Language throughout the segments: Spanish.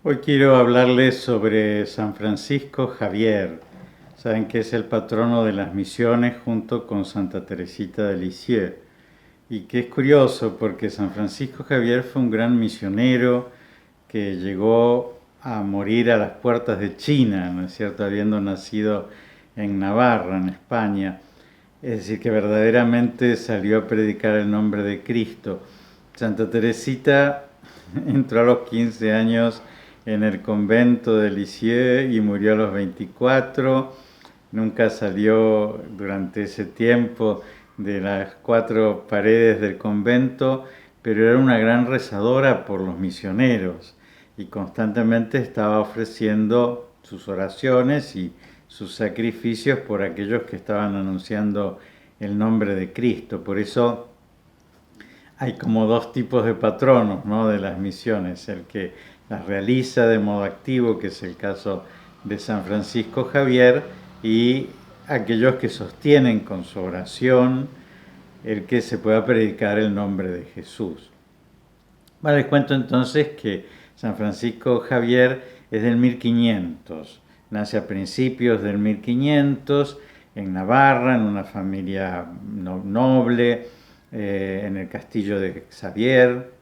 Hoy quiero hablarles sobre San Francisco Javier. Saben que es el patrono de las misiones junto con Santa Teresita de Lisieux. Y que es curioso porque San Francisco Javier fue un gran misionero que llegó a morir a las puertas de China, ¿no es cierto?, habiendo nacido en Navarra, en España. Es decir, que verdaderamente salió a predicar el nombre de Cristo. Santa Teresita entró a los 15 años en el convento de Lisieux y murió a los 24. Nunca salió durante ese tiempo de las cuatro paredes del convento, pero era una gran rezadora por los misioneros y constantemente estaba ofreciendo sus oraciones y sus sacrificios por aquellos que estaban anunciando el nombre de Cristo. Por eso hay como dos tipos de patronos, ¿no?, de las misiones: el que las realiza de modo activo, que es el caso de San Francisco Javier, y aquellos que sostienen con su oración el que se pueda predicar el nombre de Jesús. Bueno, les cuento entonces que San Francisco Javier es del 1500, nace a principios del 1500 en Navarra, en una familia noble, en el castillo de Xavier,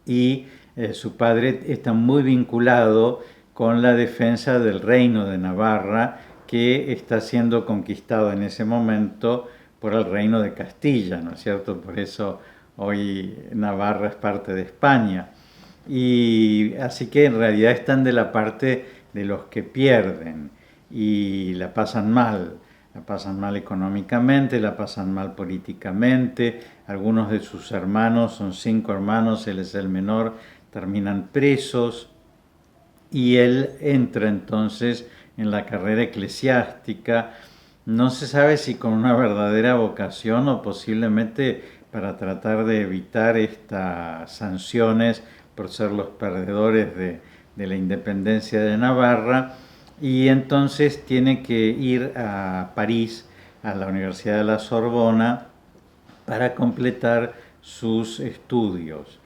y su padre está muy vinculado con la defensa del reino de Navarra, que está siendo conquistado en ese momento por el reino de Castilla, ¿no es cierto? Por eso hoy Navarra es parte de España. Y así que en realidad están de la parte de los que pierden y la pasan mal. La pasan mal económicamente, la pasan mal políticamente. Algunos de sus hermanos, son 5 hermanos, él es el menor, terminan presos. Y él entra entonces en la carrera eclesiástica. No se sabe si con una verdadera vocación o posiblemente para tratar de evitar estas sanciones por ser los perdedores de la independencia de Navarra, y entonces tiene que ir a París, a la Universidad de la Sorbona, para completar sus estudios.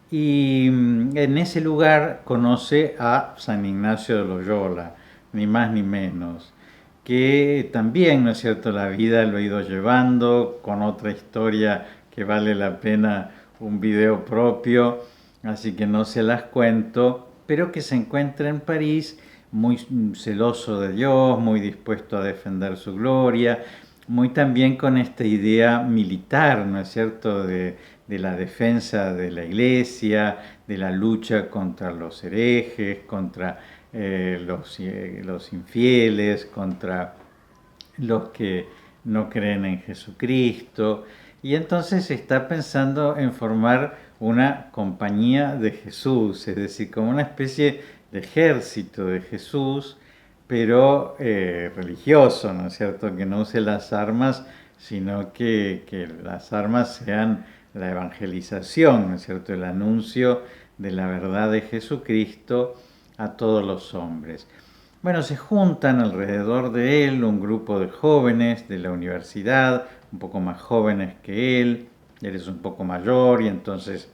Y en ese lugar conoce a San Ignacio de Loyola, ni más ni menos, que también, ¿no es cierto?, la vida lo ha ido llevando con otra historia que vale la pena un video propio, así que no se las cuento, pero que se encuentra en París muy celoso de Dios, muy dispuesto a defender su gloria, muy también con esta idea militar, ¿no es cierto?, de la defensa de la iglesia, de la lucha contra los herejes, contra los infieles, contra los que no creen en Jesucristo. Y entonces está pensando en formar una compañía de Jesús, es decir, como una especie de ejército de Jesús, pero religioso, ¿no es cierto?, que no use las armas, sino que las armas sean la evangelización, ¿no es cierto?, el anuncio de la verdad de Jesucristo a todos los hombres. Bueno, se juntan alrededor de él un grupo de jóvenes de la universidad, un poco más jóvenes que él es un poco mayor y entonces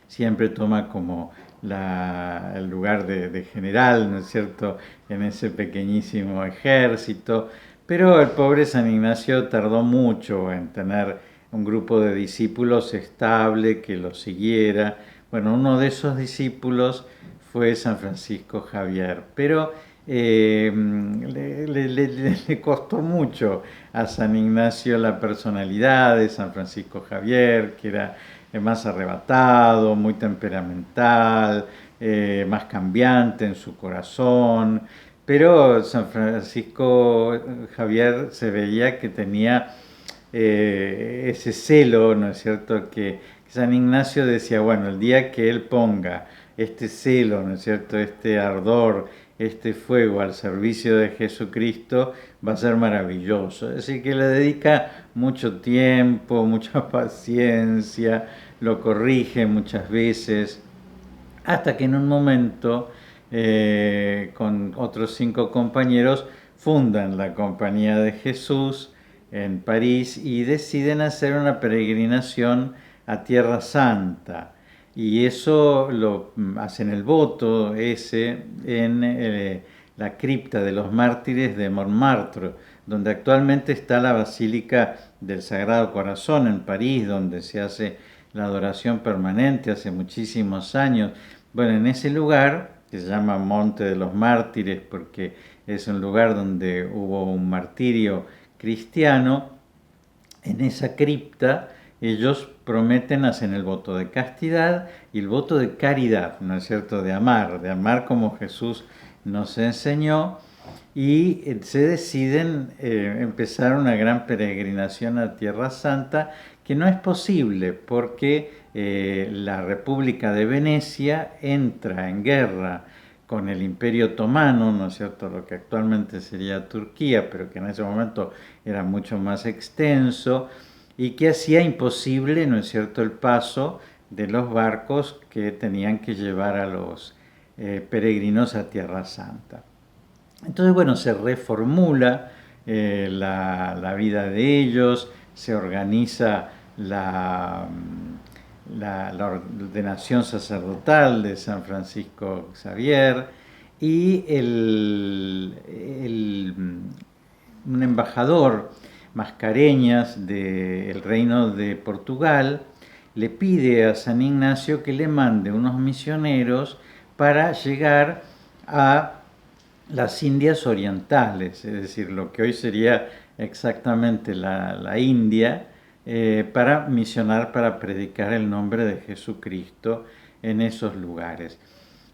siempre toma como el lugar de general, ¿no es cierto?, en ese pequeñísimo ejército. Pero el pobre San Ignacio tardó mucho en tener un grupo de discípulos estable que lo siguiera. Bueno, uno de esos discípulos fue San Francisco Javier, pero le costó mucho a San Ignacio la personalidad de San Francisco Javier, que era más arrebatado, muy temperamental, más cambiante en su corazón. Pero San Francisco Javier se veía que tenía ese celo, ¿no es cierto?, que San Ignacio decía, bueno, el día que él ponga este celo, ¿no es cierto?, este ardor, este fuego al servicio de Jesucristo, va a ser maravilloso. Así que le dedica mucho tiempo, mucha paciencia, lo corrige muchas veces, hasta que en un momento, con otros 5 compañeros, fundan la Compañía de Jesús en París y deciden hacer una peregrinación a Tierra Santa. y eso lo hacen el voto ese en la cripta de los mártires de Montmartre, donde actualmente está la Basílica del Sagrado Corazón en París, donde se hace la adoración permanente hace muchísimos años. Bueno, en ese lugar, que se llama Monte de los Mártires, porque es un lugar donde hubo un martirio cristiano, en esa cripta ellos prometen, hacen el voto de castidad y el voto de caridad, ¿no es cierto? De amar como Jesús nos enseñó, y se deciden empezar una gran peregrinación a Tierra Santa, que no es posible porque la República de Venecia entra en guerra con el Imperio Otomano, ¿no es cierto?, lo que actualmente sería Turquía, pero que en ese momento era mucho más extenso, y que hacía imposible, ¿no es cierto?, el paso de los barcos que tenían que llevar a los peregrinos a Tierra Santa. Entonces, bueno, se reformula la vida de ellos, se organiza la ordenación sacerdotal de San Francisco Xavier, y un embajador, Mascareñas, del Reino de Portugal, le pide a San Ignacio que le mande unos misioneros para llegar a las Indias Orientales, es decir, lo que hoy sería exactamente la India, para misionar, para predicar el nombre de Jesucristo en esos lugares.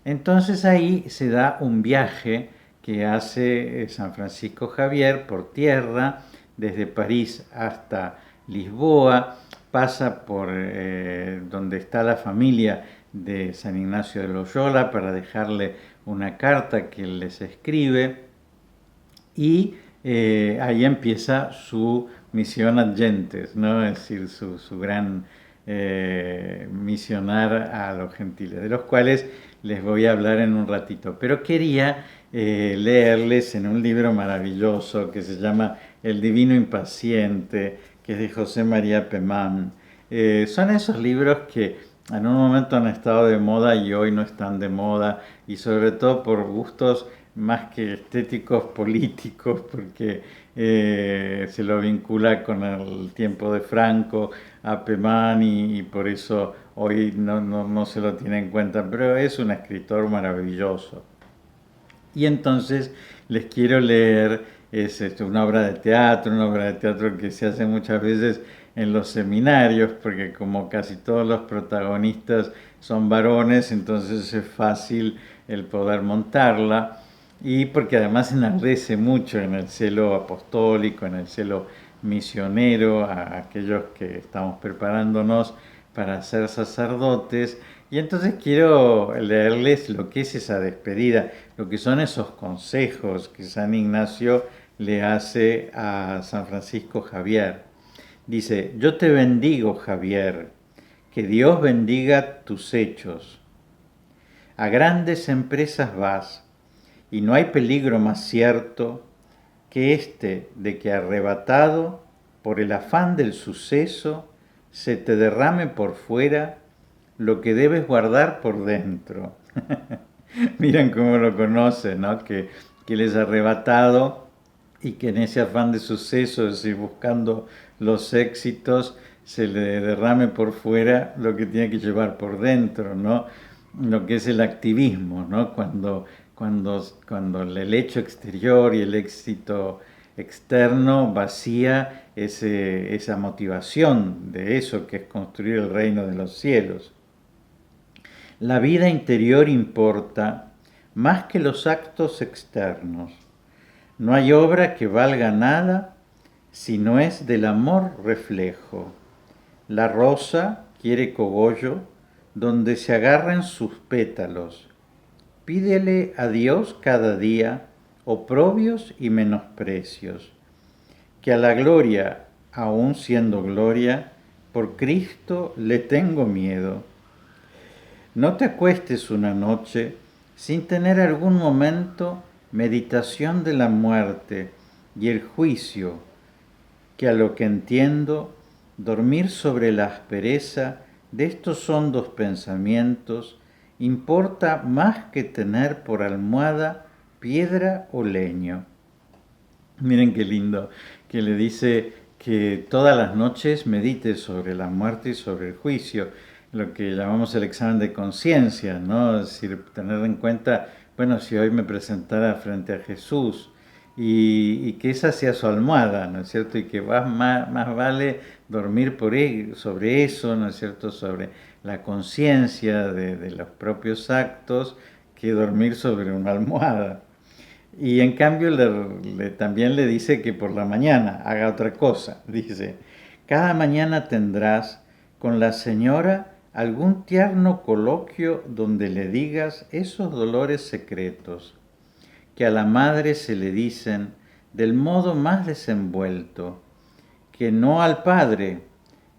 Entonces ahí se da un viaje que hace San Francisco Xavier por tierra, desde París hasta Lisboa, pasa por donde está la familia de San Ignacio de Loyola para dejarle una carta que les escribe, y ahí empieza su misión ad gentes, ¿no? Es decir, su gran misionar a los gentiles, de los cuales les voy a hablar en un ratito. Pero quería leerles en un libro maravilloso que se llama El Divino Impaciente, que es de José María Pemán. Son esos libros que en un momento han estado de moda y hoy no están de moda, y sobre todo por gustos más que estéticos políticos, porque se lo vincula con el tiempo de Franco a Pemán, y por eso hoy no se lo tiene en cuenta, pero es un escritor maravilloso. Y entonces les quiero leer, es una obra de teatro que se hace muchas veces en los seminarios, porque como casi todos los protagonistas son varones, entonces es fácil el poder montarla, y porque además enardece mucho en el celo apostólico, en el celo misionero, a aquellos que estamos preparándonos para ser sacerdotes. Y entonces quiero leerles lo que es esa despedida, lo que son esos consejos que San Ignacio le hace a San Francisco Xavier. Dice: yo te bendigo, Xavier, que Dios bendiga tus hechos. A grandes empresas vas, y no hay peligro más cierto que este de que, arrebatado por el afán del suceso, se te derrame por fuera lo que debes guardar por dentro. Miran cómo lo conocen, ¿no? Que él es arrebatado, y que en ese afán de suceso, es decir, buscando los éxitos, se le derrame por fuera lo que tiene que llevar por dentro, ¿no? Lo que es el activismo, ¿no? Cuando el hecho exterior y el éxito externo vacía esa motivación de eso que es construir el reino de los cielos. La vida interior importa más que los actos externos. No hay obra que valga nada si no es del amor reflejo. La rosa quiere cogollo donde se agarren sus pétalos. Pídele a Dios cada día oprobios y menosprecios, que a la gloria, aun siendo gloria, por Cristo le tengo miedo. No te acuestes una noche sin tener algún momento meditación de la muerte y el juicio, que a lo que entiendo, dormir sobre la aspereza de estos hondos pensamientos importa más que tener por almohada piedra o leño. Miren qué lindo, que le dice que todas las noches medite sobre la muerte y sobre el juicio, lo que llamamos el examen de conciencia, ¿no? Es decir, tener en cuenta, bueno, si hoy me presentara frente a Jesús y que esa sea su almohada, ¿no es cierto? Y que más vale dormir sobre eso, ¿no es cierto? Sobre la conciencia de los propios actos que dormir sobre una almohada. Y en cambio también le dice que por la mañana haga otra cosa. Dice, cada mañana tendrás con la señora algún tierno coloquio donde le digas esos dolores secretos que a la madre se le dicen del modo más desenvuelto, que no al padre,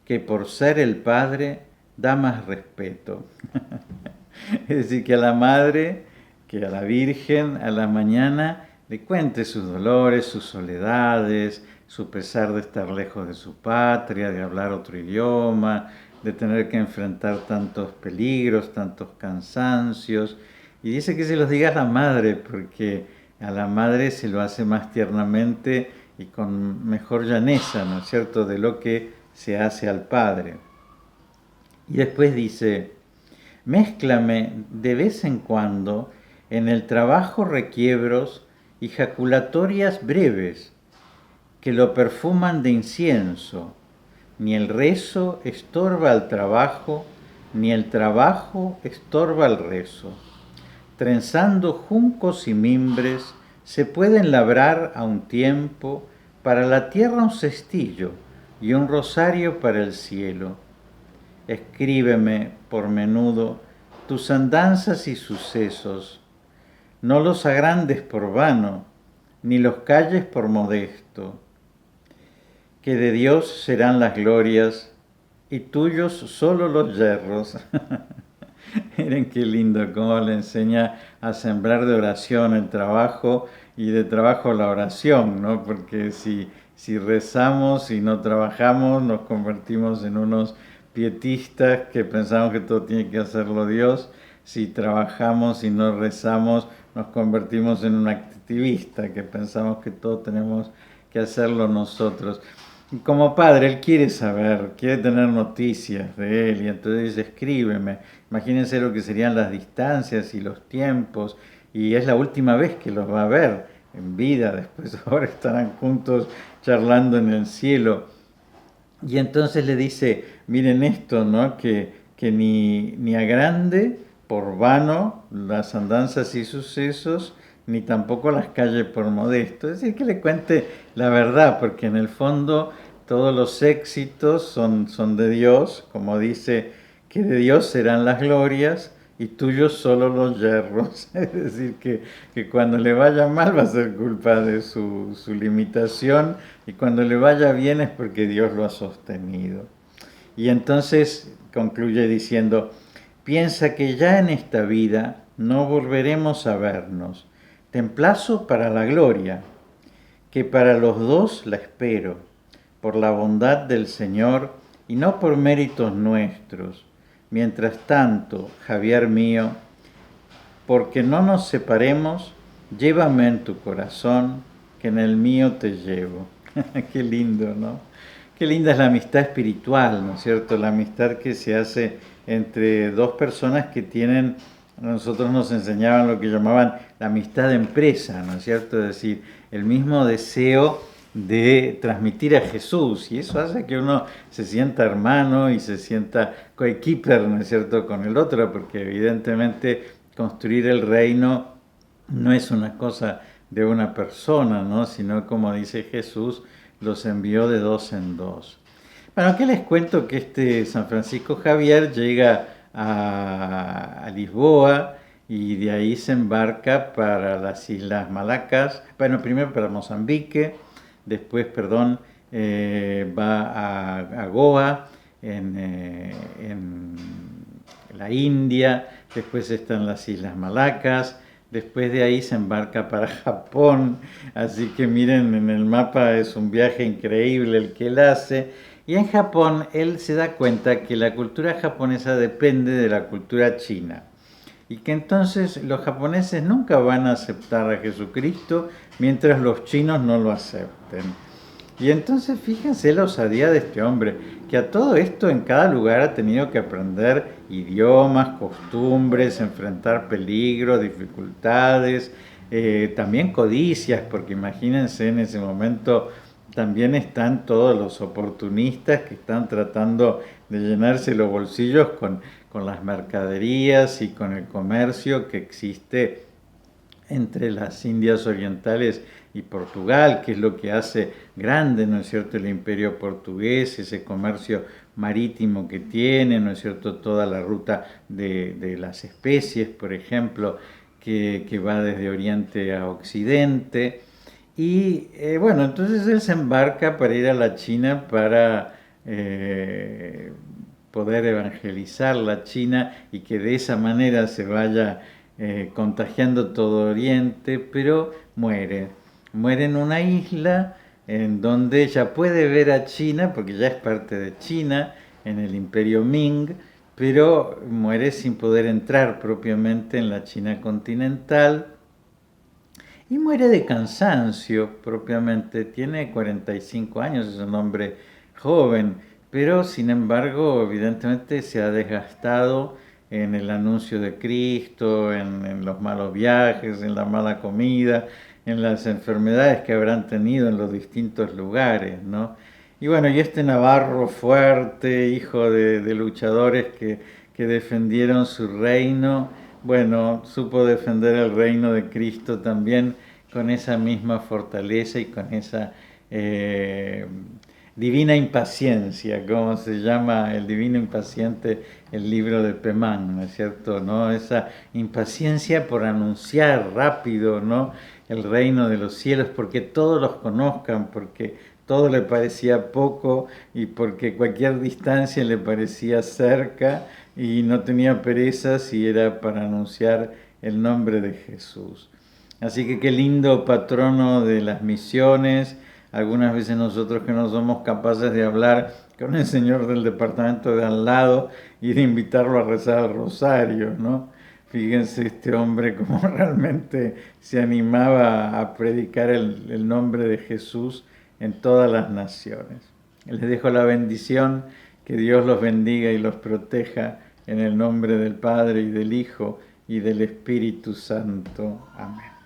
que por ser el padre da más respeto. Es decir, que a la madre, que a la Virgen, a la mañana, le cuente sus dolores, sus soledades, su pesar de estar lejos de su patria, de hablar otro idioma, de tener que enfrentar tantos peligros, tantos cansancios. Y dice que se los diga a la madre, porque a la madre se lo hace más tiernamente y con mejor llaneza, ¿no es cierto?, de lo que se hace al padre. Y después dice, mézclame de vez en cuando en el trabajo requiebros y jaculatorias breves que lo perfuman de incienso. Ni el rezo estorba al trabajo, ni el trabajo estorba al rezo. Trenzando juncos y mimbres se pueden labrar a un tiempo, para la tierra un cestillo y un rosario para el cielo. Escríbeme por menudo tus andanzas y sucesos, no los agrandes por vano, ni los calles por modesto, que de Dios serán las glorias y tuyos solo los yerros. Miren qué lindo cómo le enseña a sembrar de oración el trabajo y de trabajo la oración, ¿no? Porque si rezamos y no trabajamos, nos convertimos en unos pietistas que pensamos que todo tiene que hacerlo Dios. Si trabajamos y no rezamos, nos convertimos en un activista que pensamos que todo tenemos que hacerlo nosotros. Y como padre, él quiere saber, quiere tener noticias de él, y entonces dice, escríbeme. Imagínense lo que serían las distancias y los tiempos, y es la última vez que los va a ver en vida, después ahora estarán juntos charlando en el cielo. Y entonces le dice, miren esto, ¿no? Que ni agrande por vano las andanzas y sucesos, ni tampoco las calles por modesto. Es decir, que le cuente la verdad, porque en el fondo todos los éxitos son de Dios, como dice, que de Dios serán las glorias y tuyos solo los yerros. Es decir, que cuando le vaya mal va a ser culpa de su limitación, y cuando le vaya bien es porque Dios lo ha sostenido. Y entonces concluye diciendo, piensa que ya en esta vida no volveremos a vernos. Te emplazo para la gloria, que para los dos la espero, por la bondad del Señor y no por méritos nuestros. Mientras tanto, Javier mío, porque no nos separemos, llévame en tu corazón, que en el mío te llevo. Qué lindo, ¿no? Qué linda es la amistad espiritual, ¿no es cierto? La amistad que se hace entre dos personas que tienen, nosotros nos enseñaban lo que llamaban la amistad de empresa, ¿no es cierto? Es decir, el mismo deseo de transmitir a Jesús, y eso hace que uno se sienta hermano y se sienta coequiper, ¿no es cierto?, con el otro, porque evidentemente construir el reino no es una cosa de una persona, ¿no?, sino, como dice Jesús, los envió de dos en dos. Bueno, ¿qué les cuento? Que este San Francisco Javier llega a Lisboa y de ahí se embarca para las Islas Malacas, bueno, primero para Mozambique, después, va a Goa, en la India, después están las Islas Malacas, después de ahí se embarca para Japón, así que miren, en el mapa es un viaje increíble el que él hace, Y en Japón él se da cuenta que la cultura japonesa depende de la cultura china y que entonces los japoneses nunca van a aceptar a Jesucristo mientras los chinos no lo acepten. Y entonces fíjense la osadía de este hombre, que a todo esto en cada lugar ha tenido que aprender idiomas, costumbres, enfrentar peligros, dificultades, también codicias, porque imagínense en ese momento también están todos los oportunistas que están tratando de llenarse los bolsillos con las mercaderías y con el comercio que existe entre las Indias Orientales y Portugal, que es lo que hace grande, ¿no es cierto?, el imperio portugués, ese comercio marítimo que tiene, ¿no es cierto?, toda la ruta de las especies, por ejemplo, que va desde Oriente a Occidente. Y bueno, entonces él se embarca para ir a la China para poder evangelizar la China y que de esa manera se vaya contagiando todo Oriente, pero muere. Muere en una isla en donde ella puede ver a China, porque ya es parte de China, en el imperio Ming, pero muere sin poder entrar propiamente en la China continental y muere de cansancio propiamente. Tiene 45 años, es un hombre joven, pero sin embargo evidentemente se ha desgastado en el anuncio de Cristo, en los malos viajes, en la mala comida, en las enfermedades que habrán tenido en los distintos lugares, ¿no? Y bueno, y este navarro fuerte, hijo de luchadores que defendieron su reino, bueno, supo defender el reino de Cristo también con esa misma fortaleza y con esa divina impaciencia, como se llama el divino impaciente, el libro de Pemán, ¿no es cierto? ¿No? Esa impaciencia por anunciar rápido, ¿no?, el reino de los cielos, porque todos los conozcan, porque todo le parecía poco y porque cualquier distancia le parecía cerca y no tenía pereza si era para anunciar el nombre de Jesús. Así que qué lindo patrono de las misiones. Algunas veces nosotros que no somos capaces de hablar con el señor del departamento de al lado y de invitarlo a rezar el rosario, ¿no? Fíjense este hombre cómo realmente se animaba a predicar el nombre de Jesús en todas las naciones. Les dejo la bendición, que Dios los bendiga y los proteja en el nombre del Padre y del Hijo y del Espíritu Santo. Amén.